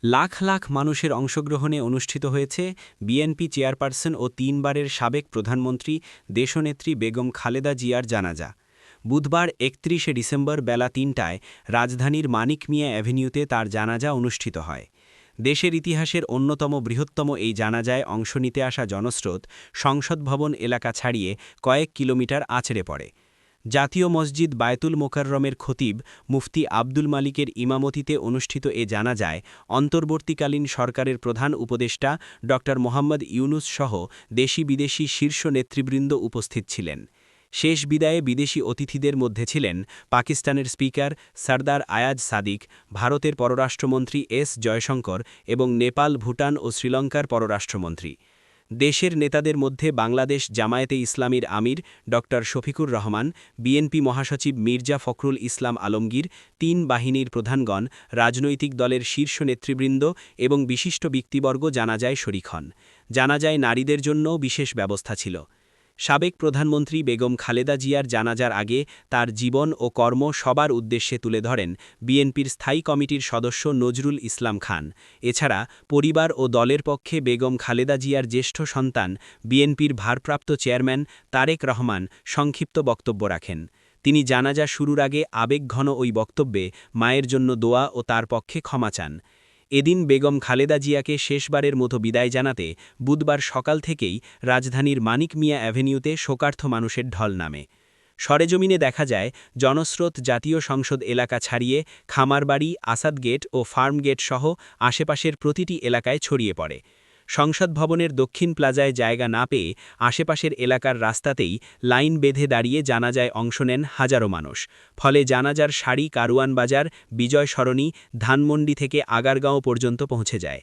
লাখ লাখ মানুষের অংশগ্রহণে অনুষ্ঠিত হয়েছে বিএনপি চেয়ারপারসন ও ৩ বারের সাবেক প্রধানমন্ত্রী দেশনেত্রী বেগম খালেদা জিয়ার জানাজা। বুধবার ৩১শে ডিসেম্বর বেলা ৩টায় রাজধানীর মানিক মিয়া অ্যাভিনিউতে তার জানাজা অনুষ্ঠিত হয়। দেশের ইতিহাসের অন্যতম বৃহত্তম এই জানাজায় অংশ নিতে আসা জনস্রোত সংসদ ভবন এলাকা ছাড়িয়ে কয়েক কিলোমিটার আছড়ে পড়ে। জাতীয় মসজিদ বায়তুল মোকাররমের খতিব মুফতি আব্দুল মালিকের ইমামতিতে অনুষ্ঠিত এ জানাজায় অন্তর্বর্তীকালীন সরকারের প্রধান উপদেষ্টা ড মোহাম্মদ ইউনুস সহ দেশি বিদেশি শীর্ষ নেতৃবৃন্দ উপস্থিত ছিলেন। শেষ বিদায়ে বিদেশি অতিথিদের মধ্যে ছিলেন পাকিস্তানের স্পিকার সরদার আয়াজ সাদিক, ভারতের পররাষ্ট্রমন্ত্রী এস জয়শঙ্কর এবং নেপাল, ভুটান ও শ্রীলঙ্কার পররাষ্ট্রমন্ত্রী। দেশের নেতাদের মধ্যে বাংলাদেশ জামায়াতে ইসলামীর আমির ড শফিকুর রহমান, বিএনপি মহাসচিব মির্জা ফখরুল ইসলাম আলমগীর, ৩ বাহিনীর প্রধানগণ, রাজনৈতিক দলের শীর্ষ নেতৃবৃন্দ এবং বিশিষ্ট ব্যক্তিবর্গ জানাজায় শরিক হন। জানাজায় নারীদের জন্যও বিশেষ ব্যবস্থা ছিল। সাবেক প্রধানমন্ত্রী বেগম খালেদা জিয়ার জানাজার আগে তার জীবন ও কর্ম সবার উদ্দেশ্যে তুলে ধরেন বিএনপির স্থায়ী কমিটির সদস্য নজরুল ইসলাম খান। এছাড়া পরিবার ও দলের পক্ষে বেগম খালেদা জিয়ার জ্যেষ্ঠ সন্তান বিএনপির ভারপ্রাপ্ত চেয়ারম্যান তারেক রহমান সংক্ষিপ্ত বক্তব্য রাখেন। তিনি জানাজা শুরুর আগে আবেগঘন ওই বক্তব্যে মায়ের জন্য দোয়া ও তার পক্ষে ক্ষমা চান। এদিন বেগম খালেদা জিয়াকে শেষবারের মতো বিদায় জানাতে বুধবার সকাল থেকেই রাজধানীর মানিক মিয়া অ্যাভিনিউতে শোকার্থ মানুষের ঢল নামে। সরেজমিনে দেখা যায় জনস্রোত জাতীয় সংসদ এলাকা ছাড়িয়ে খামারবাড়ি, আসাদ গেট ও ফার্ম গেট সহ আশেপাশের প্রতিটি এলাকায় ছড়িয়ে পড়ে। সংসদ ভবনের দক্ষিণ প্লাজায় জায়গা না পেয়ে আশেপাশের এলাকার রাস্তাতেই লাইন বেঁধে দাঁড়িয়ে জানাজায় অংশ নেন হাজারো মানুষ। ফলে জানাজার সারি কারওয়ান বাজার, বিজয় সরণি, ধানমন্ডি থেকে আগারগাঁও পর্যন্ত পৌঁছে যায়।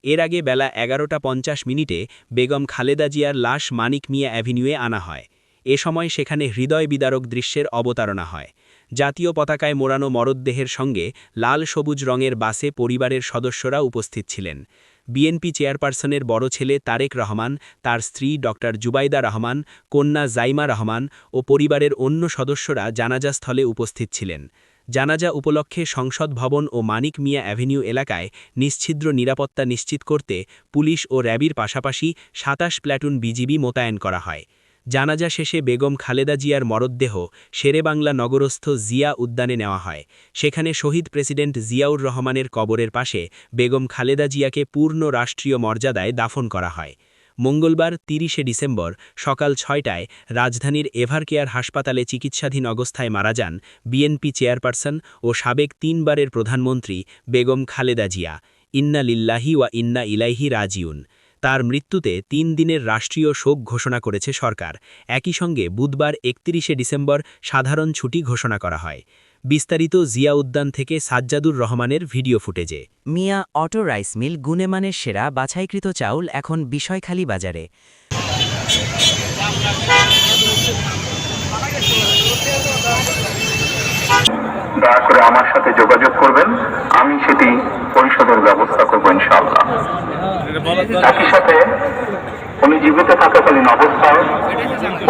এর আগে বেলা 11:50 বেগম খালেদা জিয়ার লাশ মানিক মিয়া অ্যাভিনিউয়ে আনা হয়। এ সময় সেখানে হৃদয় বিদারক দৃশ্যের অবতারণা হয়। জাতীয় পতাকায় মোড়ানো মরদেহের সঙ্গে লাল সবুজ রঙের বাসে পরিবারের সদস্যরা উপস্থিত ছিলেন। বিএনপি চেয়ারপারসনের বড় ছেলে তারেক রহমান, তার স্ত্রী ড জুবাইদা রহমান, কন্যা জাইমা রহমান ও পরিবারের অন্য সদস্যরা জানাজাস্থলে উপস্থিত ছিলেন। জানাজা উপলক্ষে সংসদ ভবন ও মানিক মিয়া অ্যাভিনিউ এলাকায় নিশ্ছিদ্র নিরাপত্তা নিশ্চিত করতে পুলিশ ও র্যাবের পাশাপাশি ২৭ প্ল্যাটুন বিজিবি মোতায়েন করা হয়। জানাজা শেষে বেগম খালেদা জিয়ার মরদেহ শেরেবাংলা নগরস্থ জিয়া উদ্যানে নেওয়া হয়। সেখানে শহীদ প্রেসিডেন্ট জিয়াউর রহমানের কবরের পাশে বেগম খালেদা জিয়াকে পূর্ণ রাষ্ট্রীয় মর্যাদায় দাফন করা হয়। মঙ্গলবার ৩০শে ডিসেম্বর সকাল ৬টায় রাজধানীর এভারকেয়ার হাসপাতালে চিকিৎসাধীন অবস্থায় মারা যান বিএনপি চেয়ারপারসন ও সাবেক ৩ বারের প্রধানমন্ত্রী বেগম খালেদা জিয়া। ইন্না লিল্লাহি ওয়া ইন্না ইলাইহি রাজিউন। তার মৃত্যুতে ৩ দিনের রাষ্ট্রীয় শোক ঘোষণা করেছে সরকার। একই সঙ্গে বুধবার ৩১শে ডিসেম্বর সাধারণ ছুটি ঘোষণা করা হয়। বিস্তারিত জিয়া উদ্যান থেকে সাজ্জাদুর রহমানের ভিডিও ফুটেজে। মিয়া অটো রাইস মিল গুণমানের সেরা বাছাইকৃত চাউল এখন বিষয়খালী বাজারে। দয়া করে আমার সাথে যোগাযোগ করবেন, আমি সেটি পরিশোধের ব্যবস্থা করব ইনশাআল্লাহ। একই সাথে উনি জীবিত থাকাকালীন অবস্থায়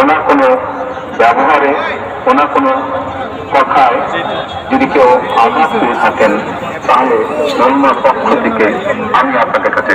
ওনার কোনো ব্যবহারে, ওনার কোনো কথায় যদি কেউ আঘাত পেয়ে থাকেন তাহলে ধর্মের পক্ষ থেকে আমি আপনাদের কাছে